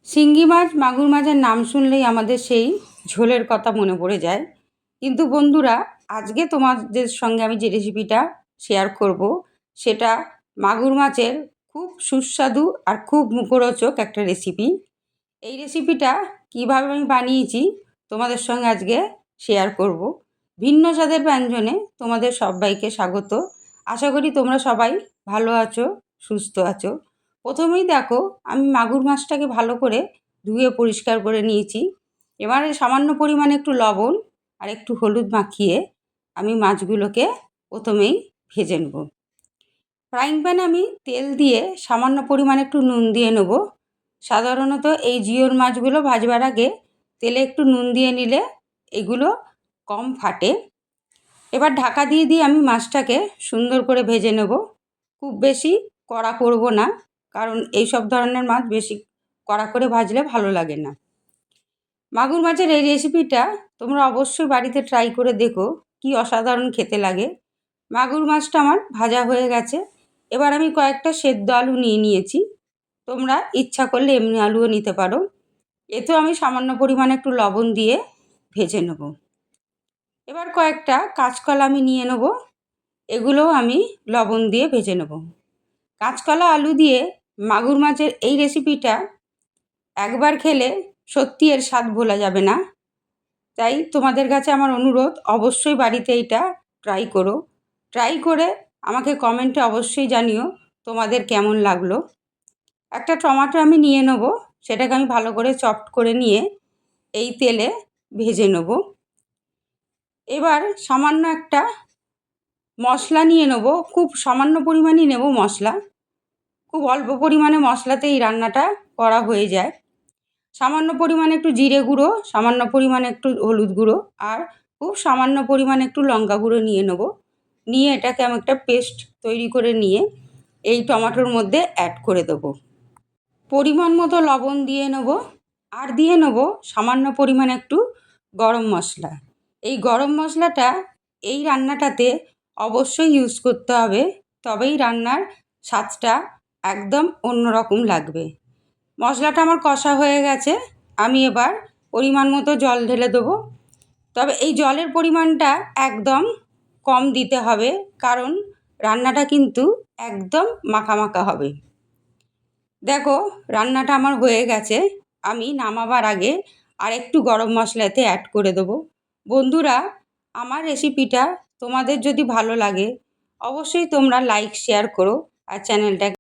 শিঙ্গি মাছ মাগুর মাছের নাম শুনলেই আমাদের সেই ঝোলের কথা মনে পড়ে যায়। কিন্তু বন্ধুরা, আজকে তোমাদের সঙ্গে আমি যে রেসিপিটা শেয়ার করব সেটা মাগুর মাছের খুব সুস্বাদু আর খুব মুখরোচক একটা রেসিপি। এই রেসিপিটা কিভাবে আমি বানিয়েছি তোমাদের সঙ্গে আজকে শেয়ার করব। ভিন্ন স্বাদের ব্যঞ্জনে তোমাদের সবাইকে স্বাগত। আশা করি তোমরা সবাই ভালো আছো, সুস্থ আছো। প্রথমেই দেখো, আমি মাগুর মাছটাকে ভালো করে ধুয়ে পরিষ্কার করে নিয়েছি। এবারে সামান্য পরিমাণে একটু লবণ আর একটু হলুদ মাখিয়ে আমি মাছগুলোকে প্রথমেই ভেজে নেব। ফ্রাইং প্যানে আমি তেল দিয়ে সামান্য পরিমাণে একটু নুন দিয়ে নেব। সাধারণত এই জিওল মাছগুলো ভাজবার আগে তেলে একটু নুন দিয়ে নিলে এগুলো কম ফাটে। এবার ঢাকা দিয়ে আমি মাছটাকে সুন্দর করে ভেজে নেব। খুব বেশি কড়া করব না, কারণ এই সব ধরনের মাছ বেশি কড়া করে ভাজলে ভালো লাগে না। মাগুর মাছের এই রেসিপিটা তোমরা অবশ্যই বাড়িতে ট্রাই করে দেখো, কি অসাধারণ খেতে লাগে। মাগুর মাছটা আমার ভাজা হয়ে গেছে। এবার আমি কয়েকটা সেদ্ধ আলু নিয়ে নিয়েছি। তোমরা ইচ্ছা করলে এমনি আলুও নিতে পারো। এতেও আমি সামান্য পরিমাণে একটু লবণ দিয়ে ভেজে নেব। এবার কয়েকটা কাঁচকলা আমি নিয়ে নেব, এগুলোও আমি লবণ দিয়ে ভেজে নেব। কাঁচকলা আলু দিয়ে মাগুর মাছের এই রেসিপিটা একবার খেলে সত্যি এর স্বাদ ভোলা যাবে না। তাই তোমাদের কাছে আমার অনুরোধ, অবশ্যই বাড়িতে এটা ট্রাই করো। ট্রাই করে আমাকে কমেন্টে অবশ্যই জানিও তোমাদের কেমন লাগলো। একটা টমেটো আমি নিয়ে নেব, সেটাকে আমি ভালো করে চপড করে নিয়ে এই তেলে ভেজে নেব। এবার সামান্য একটা মশলা নিয়ে নেব, খুব সামান্য পরিমাণই নেব মশলা। খুব অল্প পরিমাণে মশলাতে এই রান্নাটা করা হয়ে যায়। সামান্য পরিমাণে একটু জিরে গুঁড়ো, সামান্য পরিমাণে একটু হলুদ গুঁড়ো আর খুব সামান্য পরিমাণে একটু লঙ্কা গুঁড়ো নিয়ে নেব। নিয়ে এটাকে আমি একটা পেস্ট তৈরি করে নিয়ে এই টমেটোর মধ্যে অ্যাড করে দেবো। পরিমাণ মতো লবণ দিয়ে নেব আর দিয়ে নেব সামান্য পরিমাণে একটু গরম মশলা। এই গরম মশলাটা এই রান্নাটাতে অবশ্যই ইউজ করতে হবে, তবেই রান্নার স্বাদটা একদম অন্যরকম লাগবে। মশলাটা আমার কষা হয়ে গেছে, আমি এবার পরিমাণ মতো জল ঢেলে দেবো। তবে এই জলের পরিমাণটা একদম কম দিতে হবে, কারণ রান্নাটা কিন্তু একদম মাখা মাখা হবে। দেখো, রান্নাটা আমার হয়ে গেছে। আমি নামাবার আগে আর একটু গরম মশলা এতে অ্যাড করে দেবো। বন্ধুরা, আমার রেসিপিটা তোমাদের যদি ভালো লাগে অবশ্যই তোমরা লাইক শেয়ার করো আর চ্যানেলটাকে